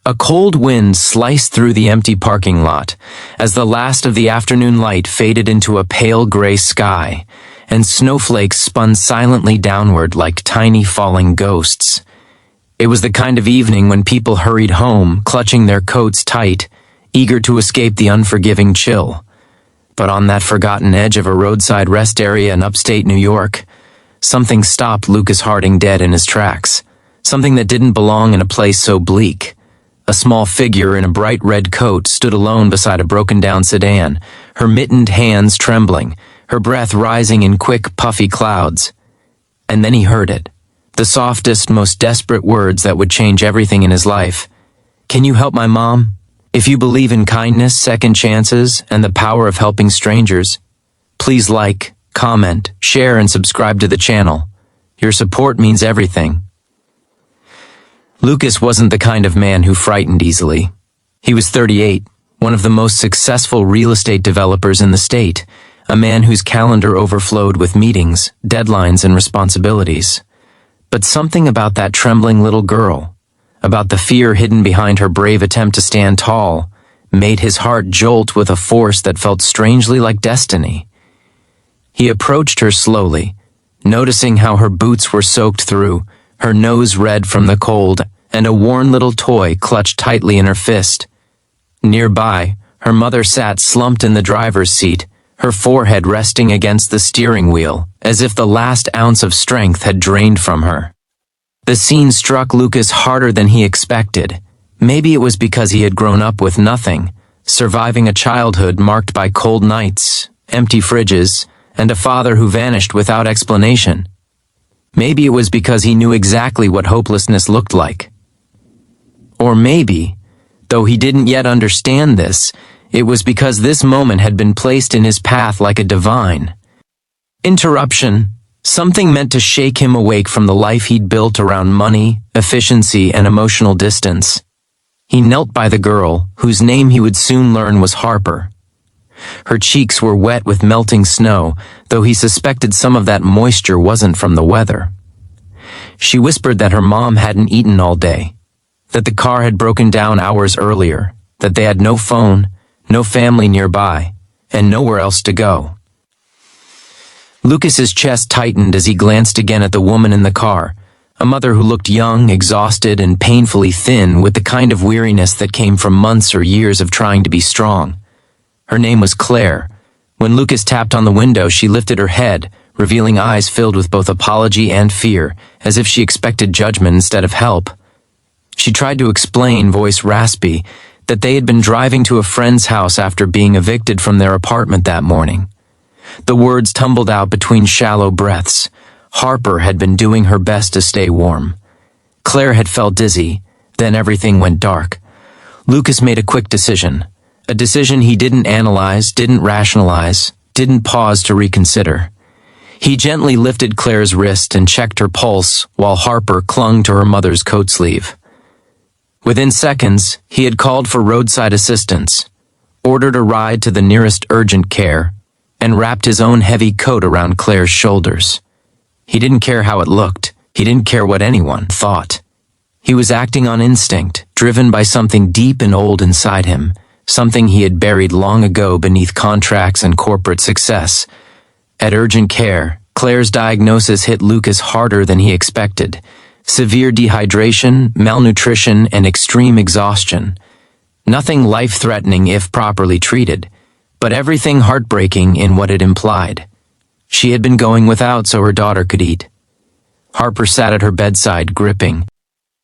A cold wind sliced through the empty parking lot as the last of the afternoon light faded into a pale gray sky, and snowflakes spun silently downward like tiny falling ghosts. It was the kind of evening when people hurried home, clutching their coats tight, eager to escape the unforgiving chill. But on that forgotten edge of a roadside rest area in upstate New York, something stopped Lucas Harding dead in his tracks, something that didn't belong in a place so bleak. A small figure in a bright red coat stood alone beside a broken-down sedan, her mittened hands trembling, her breath rising in quick, puffy clouds. And then he heard it, the softest, most desperate words that would change everything in his life. "Can you help my mom? If you believe in kindness, second chances, and the power of helping strangers, please like, comment, share, and subscribe to the channel. Your support means everything." Lucas wasn't the kind of man who frightened easily. He was 38, one of the most successful real estate developers in the state, a man whose calendar overflowed with meetings, deadlines, and responsibilities. But something about that trembling little girl, about the fear hidden behind her brave attempt to stand tall, made his heart jolt with a force that felt strangely like destiny. He approached her slowly, noticing how her boots were soaked through, her nose red from the cold, and a worn little toy clutched tightly in her fist. Nearby, her mother sat slumped in the driver's seat, her forehead resting against the steering wheel, as if the last ounce of strength had drained from her. The scene struck Lucas harder than he expected. Maybe it was because he had grown up with nothing, surviving a childhood marked by cold nights, empty fridges, and a father who vanished without explanation. Maybe it was because he knew exactly what hopelessness looked like. Or maybe, though he didn't yet understand this, it was because this moment had been placed in his path like a divine interruption, something meant to shake him awake from the life he'd built around money, efficiency, and emotional distance. He knelt by the girl, whose name he would soon learn was Harper. Her cheeks were wet with melting snow, though he suspected some of that moisture wasn't from the weather. She whispered that her mom hadn't eaten all day, that the car had broken down hours earlier, that they had no phone, no family nearby, and nowhere else to go. Lucas's chest tightened as he glanced again at the woman in the car, a mother who looked young, exhausted, and painfully thin with the kind of weariness that came from months or years of trying to be strong. Her name was Claire. When Lucas tapped on the window, she lifted her head, revealing eyes filled with both apology and fear, as if she expected judgment instead of help. She tried to explain, voice raspy, that they had been driving to a friend's house after being evicted from their apartment that morning. The words tumbled out between shallow breaths. Harper had been doing her best to stay warm. Claire had felt dizzy, then everything went dark. Lucas made a quick decision. A decision he didn't analyze, didn't rationalize, didn't pause to reconsider. He gently lifted Claire's wrist and checked her pulse while Harper clung to her mother's coat sleeve. Within seconds, he had called for roadside assistance, ordered a ride to the nearest urgent care, and wrapped his own heavy coat around Claire's shoulders. He didn't care how it looked. He didn't care what anyone thought. He was acting on instinct, driven by something deep and old inside him, something he had buried long ago beneath contracts and corporate success. At urgent care, Claire's diagnosis hit Lucas harder than he expected. Severe dehydration, malnutrition, and extreme exhaustion. Nothing life-threatening if properly treated, but everything heartbreaking in what it implied. She had been going without so her daughter could eat. Harper sat at her bedside, gripping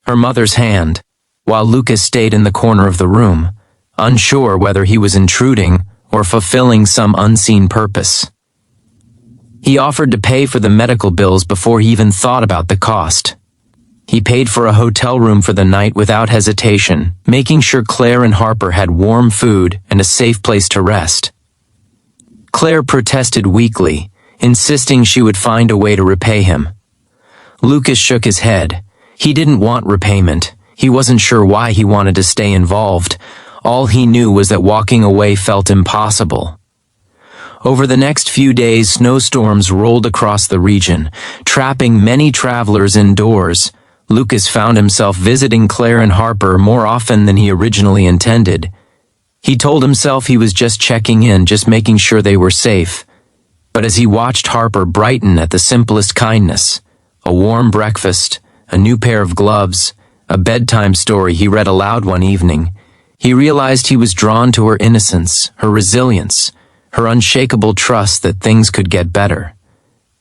her mother's hand, while Lucas stayed in the corner of the room, unsure whether he was intruding or fulfilling some unseen purpose. He offered to pay for the medical bills before he even thought about the cost. He paid for a hotel room for the night without hesitation, making sure Claire and Harper had warm food and a safe place to rest. Claire protested weakly, insisting she would find a way to repay him. Lucas shook his head. He didn't want repayment. He wasn't sure why he wanted to stay involved. All he knew was that walking away felt impossible. Over the next few days, snowstorms rolled across the region, trapping many travelers indoors, Lucas found himself visiting Claire and Harper more often than he originally intended. He told himself he was just checking in, just making sure they were safe. But as he watched Harper brighten at the simplest kindness, a warm breakfast, a new pair of gloves, a bedtime story he read aloud one evening, he realized he was drawn to her innocence, her resilience, her unshakable trust that things could get better.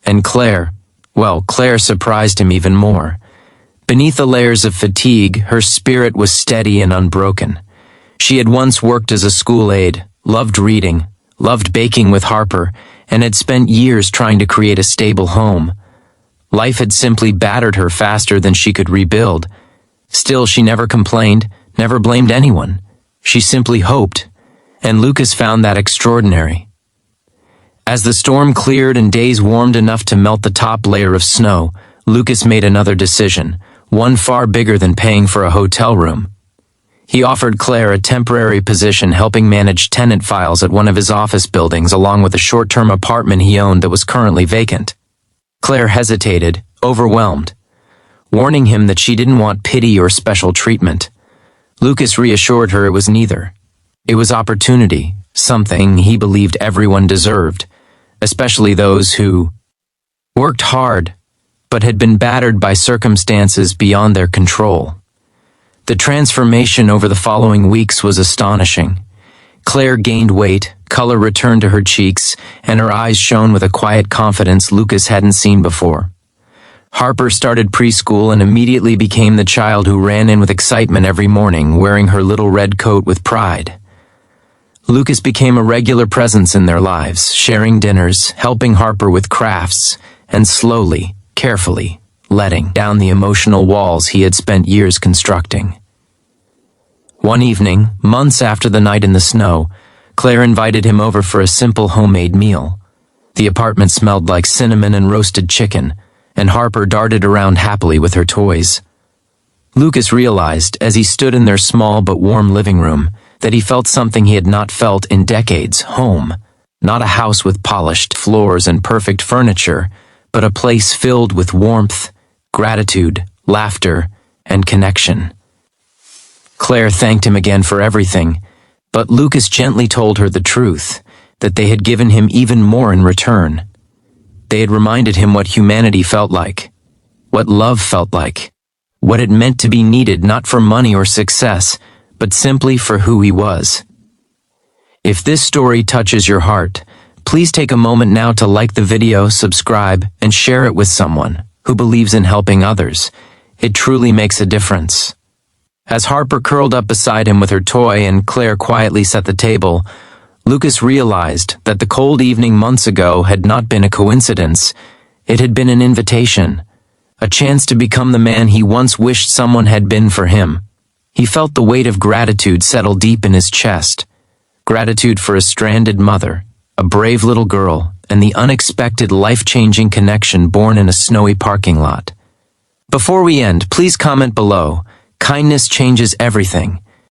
And Claire surprised him even more. Beneath the layers of fatigue, her spirit was steady and unbroken. She had once worked as a school aide, loved reading, loved baking with Harper, and had spent years trying to create a stable home. Life had simply battered her faster than she could rebuild. Still, she never complained, never blamed anyone. She simply hoped, and Lucas found that extraordinary. As the storm cleared and days warmed enough to melt the top layer of snow, Lucas made another decision, one far bigger than paying for a hotel room. He offered Claire a temporary position helping manage tenant files at one of his office buildings along with a short-term apartment he owned that was currently vacant. Claire hesitated, overwhelmed, warning him that she didn't want pity or special treatment. Lucas reassured her it was neither. It was opportunity, something he believed everyone deserved, especially those who worked hard but had been battered by circumstances beyond their control. The transformation over the following weeks was astonishing. Claire gained weight, color returned to her cheeks, and her eyes shone with a quiet confidence Lucas hadn't seen before. Harper started preschool and immediately became the child who ran in with excitement every morning, wearing her little red coat with pride. Lucas became a regular presence in their lives, sharing dinners, helping Harper with crafts, and slowly, carefully, letting down the emotional walls he had spent years constructing. One evening, months after the night in the snow, Claire invited him over for a simple homemade meal. The apartment smelled like cinnamon and roasted chicken, and Harper darted around happily with her toys. Lucas realized, as he stood in their small but warm living room, that he felt something he had not felt in decades: home. Not a house with polished floors and perfect furniture, but a place filled with warmth, gratitude, laughter, and connection. Claire thanked him again for everything, but Lucas gently told her the truth, that they had given him even more in return. They had reminded him what humanity felt like, what love felt like, what it meant to be needed not for money or success, but simply for who he was. If this story touches your heart, please take a moment now to like the video, subscribe, and share it with someone who believes in helping others. It truly makes a difference. As Harper curled up beside him with her toy and Claire quietly set the table, Lucas realized that the cold evening months ago had not been a coincidence. It had been an invitation, a chance to become the man he once wished someone had been for him. He felt the weight of gratitude settle deep in his chest. Gratitude for a stranded mother, a brave little girl, and the unexpected life-changing connection born in a snowy parking lot. Before we end, please comment below. Kindness changes everything.